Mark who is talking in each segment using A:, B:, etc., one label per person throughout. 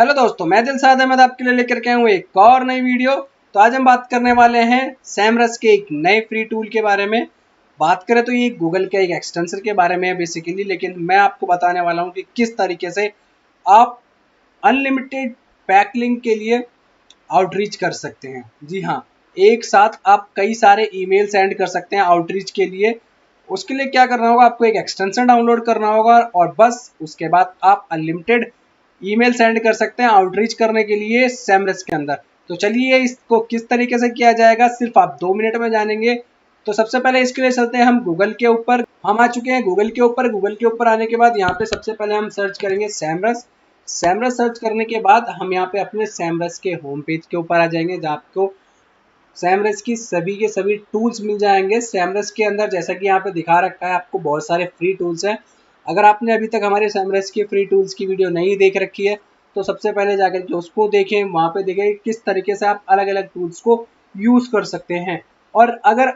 A: Hello दोस्तों, मैं दिलशाद अहमद आपके लिए लेकर के आया हूँ एक और नई वीडियो। तो आज हम बात करने वाले हैं सैमरस के एक नए फ्री टूल के बारे में। बात करें तो ये गूगल के एक एक्सटेंशन के बारे में है बेसिकली, लेकिन मैं आपको बताने वाला हूँ कि किस तरीके से आप अनलिमिटेड बैकलिंक के लिए आउटरीच कर सकते हैं। जी हाँ, एक साथ आप कई सारे ईमेल सेंड कर सकते हैं आउटरीच के लिए। उसके लिए क्या करना होगा, आपको एक एक्सटेंशन डाउनलोड करना होगा और बस उसके बाद आप अनलिमिटेड ईमेल सेंड कर सकते हैं आउटरीच करने के लिए सैमरस के अंदर। तो चलिए इसको किस तरीके से किया जाएगा सिर्फ आप 2 मिनट में जानेंगे। तो सबसे पहले इसके लिए चलते हैं हम गूगल के ऊपर। हम आ चुके हैं गूगल के ऊपर। गूगल के ऊपर आने के बाद यहाँ पे सबसे पहले हम सर्च करेंगे सैमरस। सैमरस सर्च करने के बाद हम यहाँ पे अपने सैमरस के होम पेज के ऊपर आ जाएंगे, जहाँ आपको सैमरस की सभी के सभी टूल्स मिल जाएंगे। सैमरस के अंदर जैसा कि यहाँ पे दिखा रखा है आपको बहुत सारे फ्री टूल्स हैं। अगर आपने अभी तक हमारे सैमरस के फ्री टूल्स की वीडियो नहीं देख रखी है तो सबसे पहले जाकर के उसको देखें। वहाँ पे देखें किस तरीके से आप अलग अलग टूल्स को यूज़ कर सकते हैं। और अगर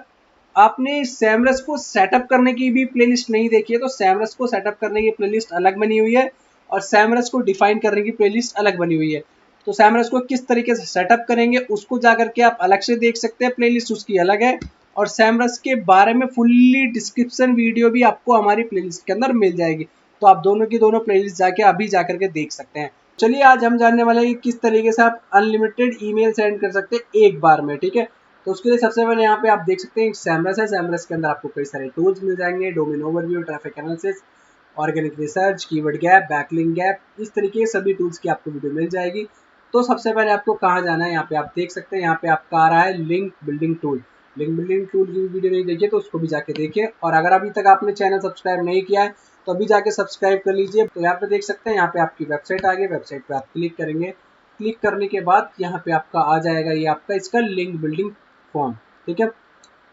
A: आपने सैमरस को सेटअप करने की भी प्लेलिस्ट नहीं देखी है तो सैमरस को सेटअप करने की प्लेलिस्ट अलग बनी हुई है और सैमरस को डिफाइन करने की प्लेलिस्ट अलग बनी हुई है। तो सैमरस को किस तरीके से सेटअप करेंगे उसको जाकर के आप अलग से देख सकते हैं, प्लेलिस्ट उसकी अलग है। और सैमरस के बारे में फुल्ली डिस्क्रिप्शन वीडियो भी आपको हमारी प्लेलिस्ट के अंदर मिल जाएगी। तो आप दोनों की दोनों प्लेलिस्ट जाके अभी जाकर के देख सकते हैं। चलिए आज हम जानने वाले हैं कि किस तरीके से आप अनलिमिटेड ईमेल सेंड कर सकते हैं एक बार में। ठीक है, तो उसके लिए सबसे पहले यहाँ पे आप देख सकते हैं सैमरस है। सैमरस के अंदर आपको कई सारे टूल्स मिल जाएंगे, domain overview, traffic analysis, organic research, keyword gap, backlink gap, इस तरीके के सभी टूल्स की आपको वीडियो मिल जाएगी। तो सबसे पहले आपको कहाँ जाना है, यहाँ पे आप देख सकते हैं, यहाँ पे आपका आ रहा है link building tool. Link building tool की वीडियो नहीं देखिए तो उसको भी जाके देखिए। और अगर अभी तक आपने चैनल सब्सक्राइब नहीं किया है तो अभी जाके सब्सक्राइब कर लीजिए। तो यहाँ पे देख सकते हैं, यहाँ पे आपकी वेबसाइट आ गई। वेबसाइट पे आप क्लिक करेंगे। क्लिक करने के बाद यहाँ पे आपका आ जाएगा ये आपका इसका लिंक बिल्डिंग फॉर्म। ठीक है,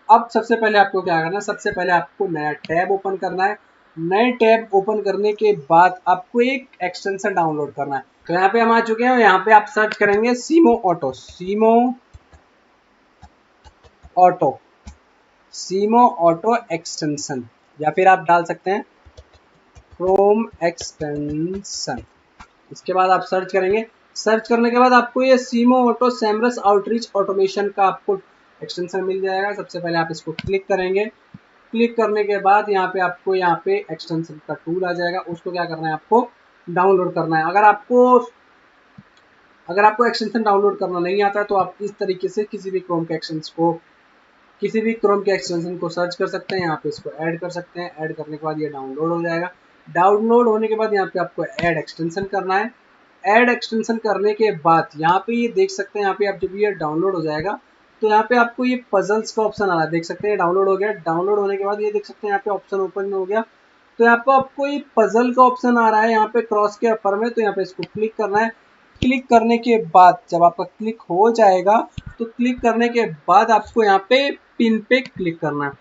A: अब सबसे पहले आपको क्या करना है, सबसे पहले आपको नया टैब ओपन करना है। नए टैब ओपन करने के बाद आपको एक एक्सटेंशन डाउनलोड करना है। तो यहाँ पे हम आ चुके हैं। यहाँ पे आप सर्च करेंगे सीमो ऑटो, सीमो ऑटो, सीमो ऑटो एक्सटेंशन, या फिर आप डाल सकते हैं क्रोम एक्सटेंशन। इसके बाद आप सर्च करेंगे। सर्च करने के बाद आपको ये सीमो ऑटो सैमरस आउटरीच ऑटोमेशन का आपको एक्सटेंशन मिल जाएगा। सबसे पहले आप इसको क्लिक करेंगे। क्लिक करने के बाद यहाँ पे आपको यहाँ पे एक्सटेंशन का टूल आ जाएगा। उसको क्या करना है, आपको डाउनलोड करना है। अगर आपको एक्सटेंशन डाउनलोड करना नहीं आता तो आप इस तरीके से किसी भी क्रोम के एक्सटेंशन को सर्च कर सकते हैं। यहाँ पे इसको ऐड कर सकते हैं। ऐड करने के बाद ये डाउनलोड हो जाएगा। डाउनलोड होने के बाद यहाँ पे आपको ऐड एक्सटेंशन करना है। ऐड एक्सटेंशन करने के बाद यहाँ पे ये देख सकते हैं, यहाँ पे आप जब ये डाउनलोड हो जाएगा तो यहाँ पे आपको ये पजल्स का ऑप्शन आ रहा है। देख सकते हैं डाउनलोड हो गया। डाउनलोड होने के बाद ये देख सकते हैं यहाँ पे ऑप्शन ओपन हो गया। तो यहाँ पे आपको ये पजल का ऑप्शन आ रहा है यहाँ पे क्रॉस के ऊपर में। तो यहाँ पे इसको क्लिक करना है। क्लिक करने के बाद जब आपका क्लिक हो जाएगा तो क्लिक करने के बाद आपको यहाँ पे पिन पे क्लिक करना है।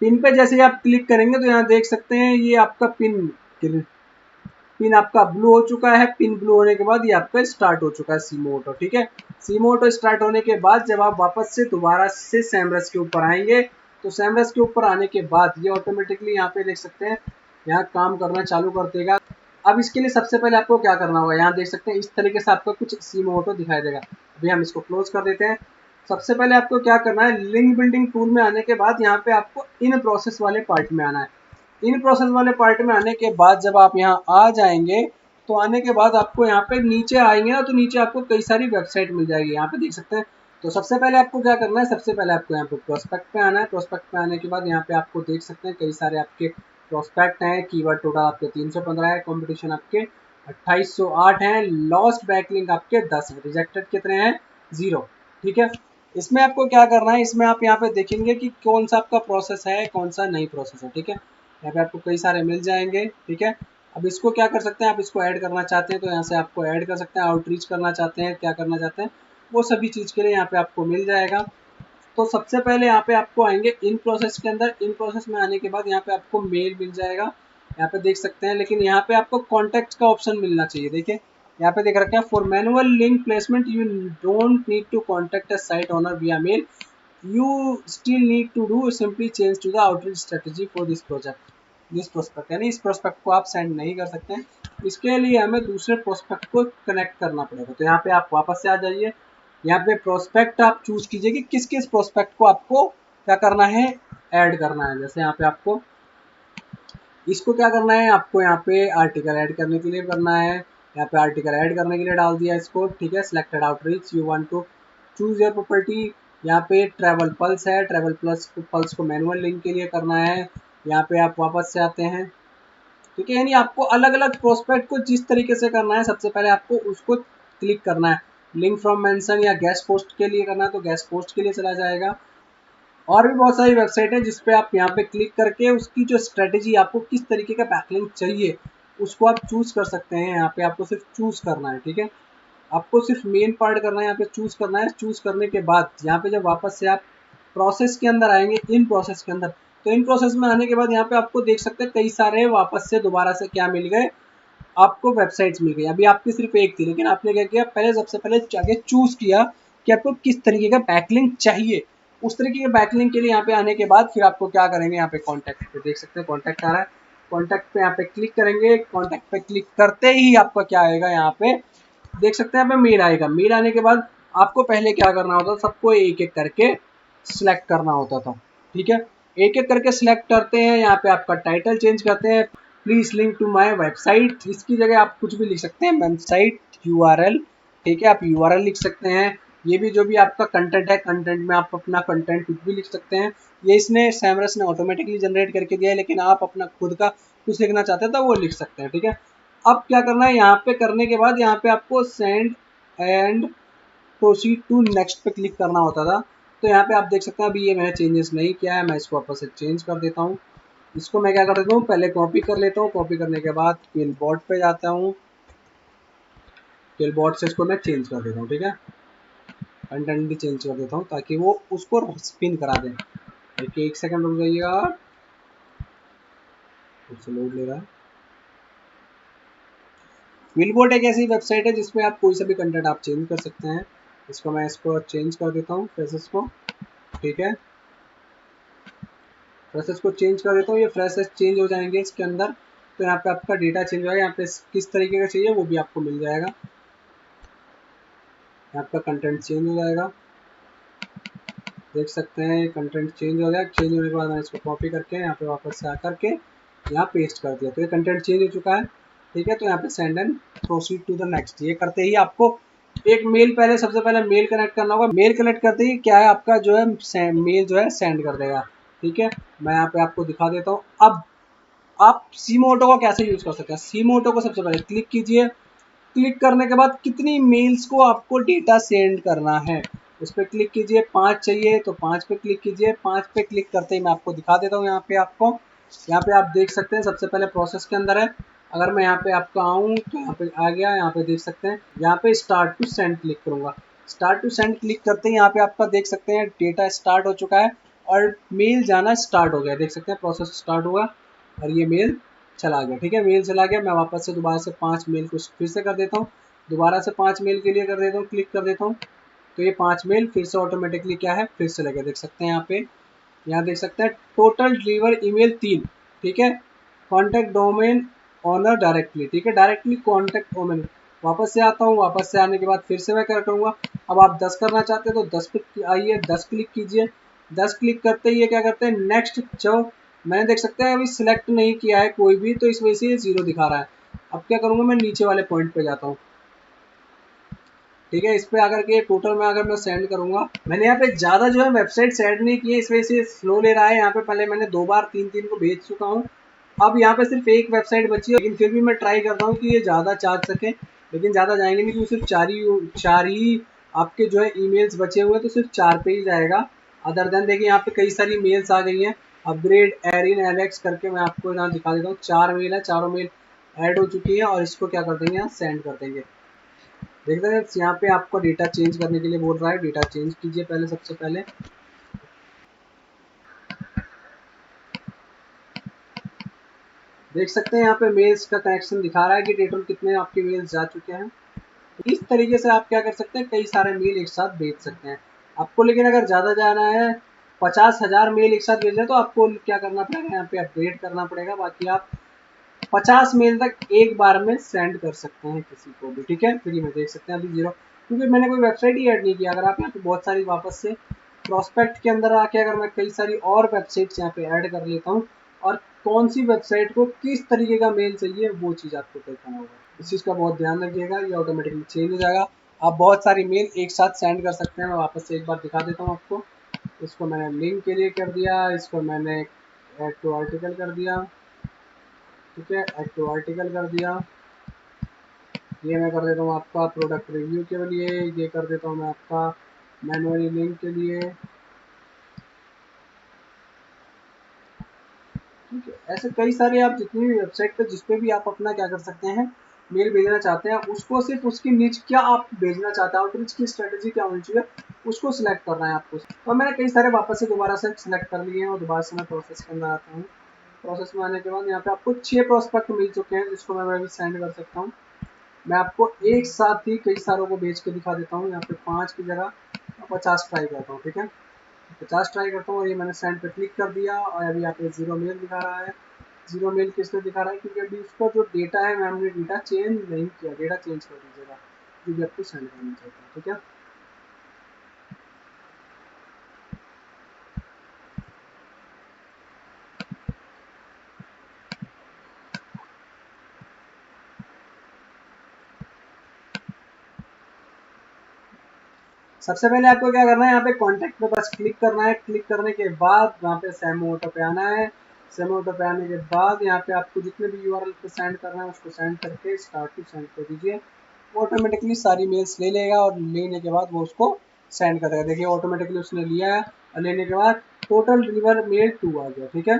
A: पिन पे जैसे ही आप क्लिक करेंगे तो यहाँ देख सकते हैं ये आपका पिन आपका ब्लू हो चुका है। पिन ब्लू होने के बाद ये आपका स्टार्ट हो चुका है सीमो ऑटो। ठीक है, सीमो ऑटो स्टार्ट होने के बाद जब आप वापस से दोबारा से सैमरस के ऊपर आएंगे तो सैमरस के ऊपर आने के बाद ये ऑटोमेटिकली यहाँ पे देख सकते हैं यहाँ काम करना चालू कर देगा। अब इसके लिए सबसे पहले आपको क्या करना होगा, यहाँ देख सकते हैं इस तरीके से आपको कुछ सीमो ऑटो दिखाई देगा। अभी हम इसको क्लोज कर देते हैं। सबसे पहले आपको क्या करना है, लिंक बिल्डिंग टूल में आने के बाद यहाँ पे आपको इन प्रोसेस वाले पार्ट में आना है। इन प्रोसेस वाले पार्ट में आने के बाद जब आप यहाँ आ जाएंगे तो आने के बाद आपको यहाँ पे नीचे आएंगे ना तो नीचे आपको कई सारी वेबसाइट मिल जाएगी। यहाँ पे देख सकते हैं। तो सबसे पहले आपको क्या करना है, सबसे पहले आपको यहाँ पे प्रोस्पेक्ट पे आना है। प्रोस्पेक्ट पे आने के बाद यहाँ पे आपको देख सकते हैं कई सारे आपके प्रोस्पेक्ट हैं। कीवर्ड टोटल आपके 315 है। कॉम्पिटिशन आपके 2808 हैं। लॉस्ट बैकलिंक आपके 10 है। रिजेक्टेड कितने हैं, 0। ठीक है, इसमें आपको क्या करना है, इसमें आप यहाँ पे देखेंगे कि कौन सा आपका प्रोसेस है कौन सा नहीं प्रोसेस है। ठीक है, यहाँ पे आपको कई सारे मिल जाएंगे। ठीक है, अब इसको क्या कर सकते हैं, आप इसको ऐड करना चाहते हैं तो यहाँ से आपको ऐड कर सकते हैं। आउटरीच करना चाहते हैं, क्या करना चाहते हैं, वो सभी चीज़ के लिए यहाँ पे आपको मिल जाएगा। तो सबसे पहले यहाँ पे आपको आएंगे इन प्रोसेस के अंदर। इन प्रोसेस में आने के बाद यहाँ पे आपको मेल मिल जाएगा, यहाँ पे देख सकते हैं। लेकिन यहाँ पे आपको कॉन्टैक्ट का ऑप्शन मिलना चाहिए। देखिए यहाँ पे देख रखा है for manual link placement you don't need to contact a site owner via mail, you still need to do simply change to the outreach strategy for this project, this prospect। यानी इस प्रोस्पेक्ट को आप send नहीं कर सकते हैं। इसके लिए हमें दूसरे प्रोस्पेक्ट को कनेक्ट करना पड़ेगा। तो यहाँ पे आप वापस से आ जाइए, यहाँ पे प्रोस्पेक्ट आप चूज कीजिए कि किस किस प्रोस्पेक्ट को आपको क्या करना है, ऐड करना है। जैसे यहाँ पे आपको इसको क्या करना है, आपको यहाँ पे आर्टिकल ऐड करने के लिए करना है, यहाँ पे आर्टिकल ऐड करने के लिए डाल दिया इसको, ठीक है। Selected outreach you want to choose your property. यहाँ पे ट्रेवल पल्स है, ट्रेवल प्लस पल्स को मैनुअल लिंक के लिए करना है। यहाँ पे आप वापस से आते हैं, ठीक है। यानी आपको अलग अलग प्रोस्पेक्ट को जिस तरीके से करना है, सबसे पहले आपको उसको क्लिक करना है। लिंक फ्रॉम मेंशन या गेस्ट पोस्ट के लिए करना है तो गेस्ट पोस्ट के लिए चला जाएगा। और भी बहुत सारी वेबसाइट है जिसपे आप यहाँ पे क्लिक करके उसकी जो स्ट्रेटेजी, आपको किस तरीके का बैकलिंक चाहिए उसको आप चूज कर सकते हैं। यहाँ पे आपको सिर्फ चूज करना है, ठीक है। आपको सिर्फ मेन पार्ट करना है, यहाँ पे चूज करना है। चूज करने के बाद यहाँ पे जब वापस से आप प्रोसेस के अंदर आएंगे, इन प्रोसेस के अंदर, तो इन प्रोसेस में आने के बाद यहाँ पे आपको देख सकते हैं कई सारे वापस से दोबारा से क्या मिल गए, आपको वेबसाइट्स मिल गई। अभी आपकी सिर्फ एक थी, लेकिन आपने क्या किया, पहले सबसे पहले जाके चूज किया कि आपको किस तरीके का बैकलिंक चाहिए। उस तरीके के बैकलिंक के लिए यहाँ पे आने के बाद फिर आपको क्या करेंगे, यहाँ पे कॉन्टैक्ट पे देख सकते हैं कॉन्टैक्ट आ रहा है। कॉन्टैक्ट पे यहाँ पे क्लिक करेंगे। कॉन्टैक्ट पे क्लिक करते ही आपका क्या आएगा, यहाँ पे देख सकते हैं यहाँ पे मेल आएगा। मेल आने के बाद आपको पहले क्या करना होता, सबको एक एक करके सिलेक्ट करना होता था, ठीक है। एक एक करके सिलेक्ट करते हैं। यहाँ पे आपका टाइटल चेंज करते हैं, please link to my website. इसकी जगह आप कुछ भी लिख सकते हैं, वेबसाइट यूआरएल, ठीक है। आप यूआरएल लिख सकते हैं। ये भी जो भी आपका कंटेंट है, कंटेंट में आप अपना कंटेंट कुछ भी लिख सकते हैं। ये इसने सैमरस ने ऑटोमेटिकली जनरेट करके दिया है, लेकिन आप अपना खुद का कुछ लिखना चाहते हैं तो वो लिख सकते हैं, ठीक है। अब क्या करना है, यहाँ पे करने के बाद यहाँ पे आपको send and proceed to next पे क्लिक करना होता था। तो यहाँ पे आप देख सकते हैं अभी ये मैंने चेंजेस नहीं किया है, मैं इसको वापस से चेंज कर देता हूँ। इसको मैं क्या कर देता हूँ, पहले कॉपी कर लेता हूँ। कॉपी करने के बाद क्विलबोर्ड पे जाता हूँ, क्विलबोर्ड से इसको मैं चेंज कर देता हूँ, ठीक है। कंटेंट भी चेंज कर देता हूँ ताकि वो उसको स्पिन करा दे। देखिए एक सेकंड रुक जाइएगा, फिर से लोड ले रहा है। क्विलबोर्ड एक ऐसी वेबसाइट है जिसमें आप कोई सा भी कंटेंट आप चेंज कर सकते हैं। इसको मैं इसको चेंज कर देता हूँ फ्रेसेस को, ठीक है। फ्रेसेस को चेंज कर देता हूँ, ये फ्रेसेस चेंज हो जाएंगे इसके अंदर। तो यहाँ पे आपका डेटा चेंज हो जाएगा, यहाँ पे किस तरीके का चाहिए वो भी आपको मिल जाएगा। आपका कंटेंट चेंज हो जाएगा, देख सकते हैं कंटेंट चेंज हो गया। चेंज होने के बाद मैंने इसको कॉपी करके यहाँ पे वापस से आकर के यहाँ पेस्ट कर दिया, तो ये कंटेंट चेंज हो चुका है, ठीक है। तो यहाँ पे send and proceed to the next, ये करते ही आपको एक मेल, पहले सबसे पहले मेल कनेक्ट करना होगा। मेल कनेक्ट करते ही क्या है, आपका जो है मेल जो है सेंड कर देगा, ठीक है। मैं यहाँ पे आपको दिखा देता हूँ। अब आप सीमोटो को कैसे यूज कर सकते हैं। सीमोटो को सबसे पहले क्लिक कीजिए। क्लिक करने के बाद कितनी मेल्स को आपको डेटा सेंड करना है उस पर क्लिक कीजिए। 5 चाहिए तो 5 पे क्लिक कीजिए। 5 पे क्लिक करते ही मैं आपको दिखा देता हूँ। यहाँ पे आपको, यहाँ पे आप देख सकते हैं सबसे पहले प्रोसेस के अंदर है। अगर मैं यहाँ पे आपका आऊँ तो यहाँ पे आ गया, यहाँ पे देख सकते हैं, यहाँ पे स्टार्ट टू सेंड क्लिक करूंगा। स्टार्ट टू सेंड क्लिक करते ही यहाँ पे आपका देख सकते हैं डेटा स्टार्ट हो चुका है और मेल जाना स्टार्ट हो गया। देख सकते हैं प्रोसेस स्टार्ट हुआ और ये मेल चला गया, ठीक है। मेल चला गया। मैं वापस से दोबारा से 5 मेल को फिर से कर देता हूँ, दोबारा से 5 मेल के लिए कर देता हूँ, क्लिक कर देता हूँ। तो ये 5 मेल फिर से ऑटोमेटिकली क्या है, फिर से लगे। देख सकते हैं यहाँ पे, यहाँ देख सकते हैं टोटल डिलीवर ईमेल 3, ठीक है। कॉन्टैक्ट डोमेन ऑनर डायरेक्टली, ठीक है, डायरेक्टली कॉन्टैक्ट डोमेन। वापस से आता हूँ, वापस से आने के बाद फिर से मैं क्या करूँगा, अब आप 10 करना चाहते हैं तो 10 पे आइए, 10 क्लिक कीजिए। 10 क्लिक करते ही ये क्या करते हैं, नेक्स्ट जो मैंने देख सकते हैं अभी सिलेक्ट नहीं किया है कोई भी, तो इस वजह से ये 0 दिखा रहा है। अब क्या करूँगा, मैं नीचे वाले पॉइंट पे जाता हूँ, ठीक है। इस पे आकर के टोटल में अगर मैं सेंड करूंगा, मैंने यहाँ पे ज्यादा जो है वेबसाइट सेंड नहीं की है, इस वजह से स्लो ले रहा है। यहाँ पे पहले मैंने 2 बार 3 को भेज चुका हूँ। अब यहाँ पे सिर्फ एक वेबसाइट बची है, लेकिन फिर भी मैं ट्राई करता हूँ कि ये ज्यादा चार्ज सके, लेकिन ज्यादा जाएंगे नहीं क्योंकि सिर्फ 4 ही आपके जो है ईमेल्स बचे हुए हैं, तो सिर्फ 4 पे ही जाएगा। अदर देन देखिए यहाँ पे कई सारी मेल्स आ गई हैं। अपग्रेड एरिन एलेक्स करके मैं आपको यहाँ दिखा देता हूँ, 4 मेल है, चारों मेल ऐड हो चुकी है और इसको क्या कर देंगे, यहाँ सेंड कर देंगे। देख रहे हैं यहाँ पे आपको डेटा चेंज करने के लिए बोल रहा है, डेटा चेंज कीजिए पहले, सबसे पहले देख सकते हैं यहाँ पे मेल्स का कनेक्शन दिखा रहा है कि टोटल कितने आपके मेल्स जा चुके हैं। इस तरीके से आप क्या कर सकते हैं, कई सारे मेल एक साथ भेज सकते हैं आपको। लेकिन अगर ज़्यादा जाना है, 50,000 मेल एक साथ भेजना है, तो आपको क्या करना पड़ेगा, यहाँ पे अपडेट करना पड़ेगा। बाकी आप 50 मेल तक एक बार में सेंड कर सकते हैं किसी को भी, ठीक है। फ्री में देख सकते हैं अभी 0, क्योंकि मैंने कोई वेबसाइट ही ऐड नहीं किया। अगर आप यहाँ पे बहुत सारी वापस से प्रोस्पेक्ट के अंदर आके अगर मैं कई सारी और वेबसाइट्स यहाँ पे ऐड कर लेता हूँ और कौन सी वेबसाइट को किस तरीके का मेल चाहिए वो चीज़ आपको तय करना होगा। इस चीज़ का बहुत ध्यान रखिएगा, ये ऑटोमेटिकली चेंज हो जाएगा। आप बहुत सारी मेल एक साथ सेंड कर सकते हैं। मैं वापस से एक बार दिखा देता हूँ आपको। इसको मैंने लिंक के लिए कर दिया, इसको मैंने ऐड टू आर्टिकल कर दिया, ठीक है, ऐड टू आर्टिकल कर दिया। ये मैं कर देता हूँ आपका प्रोडक्ट रिव्यू के लिए, ये कर देता हूँ मैं आपका मैनुअली लिंक के लिए, ठीक है। ऐसे कई सारे आप जितनी भी वेबसाइट पे जिस पे भी आप अपना क्या कर सकते हैं, मेल भेजना चाहते हैं, उसको सिर्फ उसकी नीच क्या आप भेजना चाहते हैं, आउटरीच की स्ट्रेटेजी क्या होनी चाहिए, उसको सिलेक्ट करना है आपको। तो मैंने कई सारे वापस से दोबारा से सिलेक्ट कर लिए हैं और दोबारा से मैं प्रोसेस के अंदर आता हूँ। प्रोसेस में आने के बाद यहाँ पे आपको 6 प्रोस्पेक्ट मिल चुके हैं जिसको मैं अभी सेंड कर सकता हूँ। मैं आपको एक साथ ही कई सारों को भेज के दिखा देता हूँ। यहाँ पे 5 की जगह 50 ट्राई करता हूँ, ठीक है। 50 ट्राई करता हूँ और ये मैंने सेंड पे क्लिक कर दिया और अभी यहाँ पे 0 मेल दिखा रहा है। 0 मेल किस लिए दिखा रहा है, क्योंकि अभी उसका जो डेटा है मैंने डेटा चेंज नहीं किया। डेटा चेंज कर दीजिएगा जो भी आपको सेंड करना चाहता हूँ, ठीक है। सबसे पहले आपको क्या करना है, यहाँ पे कॉन्टैक्ट पे बस क्लिक करना है। क्लिक करने के बाद यहाँ पे सैमो ऑटो पे आना है। सैमो ऑटो पे आने के बाद यहाँ पे आपको जितने भी यूआरएल पे सेंड करना है उसको सेंड करके स्टार्ट टू सेंड कर दीजिए। ऑटोमेटिकली सारी मेल्स ले लेगा और लेने के बाद वो उसको सेंड कर देगा। देखिए ऑटोमेटिकली उसने लिया है और लेने के बाद टोटल डिलीवर मेल 2 आ गया, ठीक है।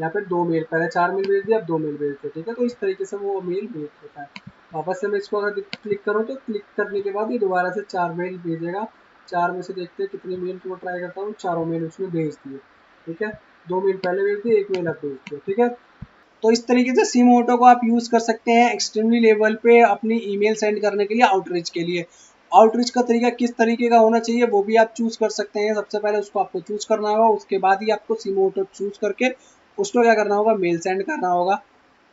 A: यहाँ पे 2 मेल, पहले 4 मेल भेज दिया, अब 2 मेल भेज दिया, ठीक है। तो इस तरीके से वो मेल भेज देता है। वापस से मैं इसको अगर क्लिक करूँ तो क्लिक करने के बाद ये दोबारा से 4 मेल भेजेगा। 4 में से देखते हैं कितनी मेल को ट्राई करता हूँ। चारों मेल उसने भेज दिए, ठीक है। 2 मेल पहले भेज दिए, 1 मेल अब भेज दिया, ठीक है। तो इस तरीके से सिम ऑटो को आप यूज़ कर सकते हैं एक्सट्रीमली लेवल पे अपनी ईमेल सेंड करने के लिए, आउटरीच के लिए। आउटरीच का तरीका किस तरीके का होना चाहिए वो भी आप चूज़ कर सकते हैं। सबसे पहले उसको आपको चूज़ करना होगा, उसके बाद ही आपको सिम ऑटो चूज़ करके उसको क्या करना होगा, मेल सेंड करना होगा।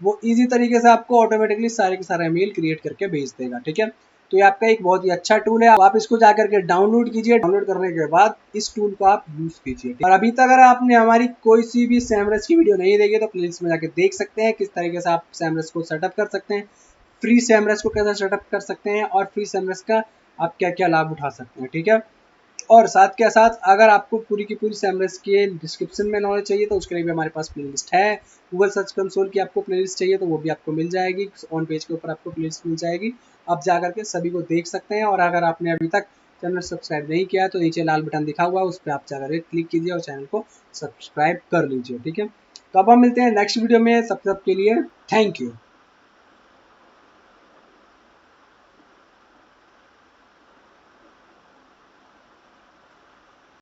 A: वो ईजी तरीके से आपको ऑटोमेटिकली सारे के सारे मेल क्रिएट करके भेज देगा, ठीक है। तो ये आपका एक बहुत ही अच्छा टूल है, आप इसको जाकर के डाउनलोड कीजिए। डाउनलोड करने के बाद इस टूल को आप यूज कीजिए। और अभी तक अगर आपने हमारी कोई सी भी सैमरस की वीडियो नहीं देखी तो प्लेलिस्ट में जाकर देख सकते हैं किस तरीके से आप सैमरस को सेटअप कर सकते हैं, फ्री सैमरस को कैसे सेटअप कर सकते हैं और फ्री सैमरस का आप क्या क्या लाभ उठा सकते हैं, ठीक है। और साथ के साथ अगर आपको पूरी की पूरी सैमरस के डिस्क्रिप्शन में नॉलेज चाहिए तो उसके लिए भी हमारे पास प्लेलिस्ट है। गूगल सर्च कंसोल की आपको प्लेलिस्ट चाहिए तो वो भी आपको मिल जाएगी, ऑन पेज के ऊपर आपको प्लेलिस्ट मिल जाएगी। आप जा करके सभी को देख सकते हैं। और अगर आपने अभी तक चैनल सब्सक्राइब नहीं किया तो नीचे लाल बटन दिखा हुआ है, उस पर आप जाकर क्लिक कीजिए और चैनल को सब्सक्राइब कर लीजिए, ठीक है। तो अब हम मिलते हैं नेक्स्ट वीडियो में, सब के लिए थैंक यू।